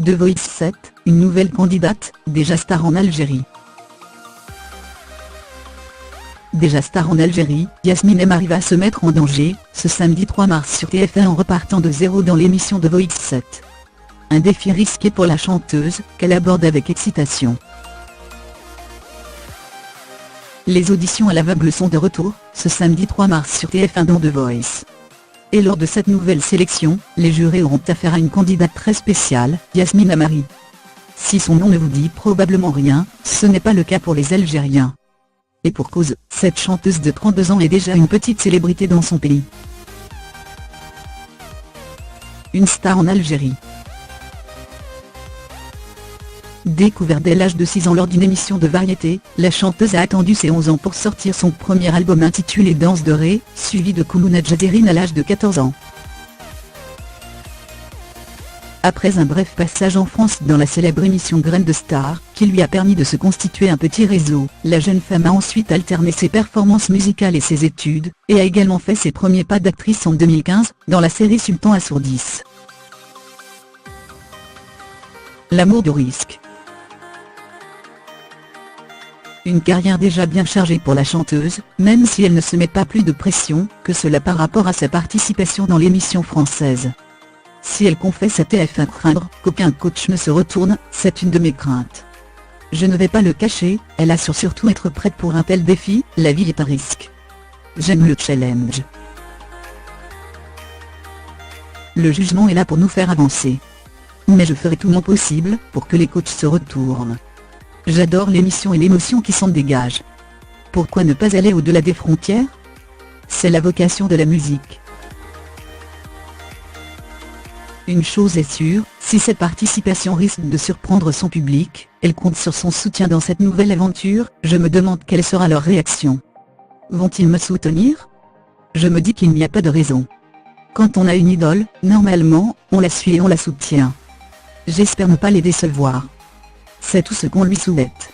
The Voice 7, une nouvelle candidate, déjà star en Algérie. Déjà star en Algérie, Yasmine M arrive à se mettre en danger, ce samedi 3 mars sur TF1 en repartant de zéro dans l'émission The Voice 7. Un défi risqué pour la chanteuse, qu'elle aborde avec excitation. Les auditions à l'aveugle sont de retour, ce samedi 3 mars sur TF1 dans The Voice. Et lors de cette nouvelle sélection, les jurés auront affaire à une candidate très spéciale, Yasmine Amari. Si son nom ne vous dit probablement rien, ce n'est pas le cas pour les Algériens. Et pour cause, cette chanteuse de 32 ans est déjà une petite célébrité dans son pays. Une star en Algérie. Découverte dès l'âge de 6 ans lors d'une émission de variété, la chanteuse a attendu ses 11 ans pour sortir son premier album intitulé Danse de Ré, suivi de Koulouna Djazerine à l'âge de 14 ans. Après un bref passage en France dans la célèbre émission Graines de Star, qui lui a permis de se constituer un petit réseau, la jeune femme a ensuite alterné ses performances musicales et ses études, et a également fait ses premiers pas d'actrice en 2015, dans la série Sultan Assourdis. L'amour du risque. Une carrière déjà bien chargée pour la chanteuse, même si elle ne se met pas plus de pression que cela par rapport à sa participation dans l'émission française. Si elle confesse à TF1 craindre qu'aucun coach ne se retourne, c'est une de mes craintes. Je ne vais pas le cacher, elle assure surtout être prête pour un tel défi, la vie est un risque. J'aime le challenge. Le jugement est là pour nous faire avancer. Mais je ferai tout mon possible pour que les coachs se retournent. J'adore l'émission et l'émotion qui s'en dégage. Pourquoi ne pas aller au-delà des frontières? C'est la vocation de la musique. Une chose est sûre, si cette participation risque de surprendre son public, elle compte sur son soutien dans cette nouvelle aventure. Je me demande quelle sera leur réaction. Vont-ils me soutenir? Je me dis qu'il n'y a pas de raison. Quand on a une idole, normalement, on la suit et on la soutient. J'espère ne pas les décevoir. C'est tout ce qu'on lui souhaite.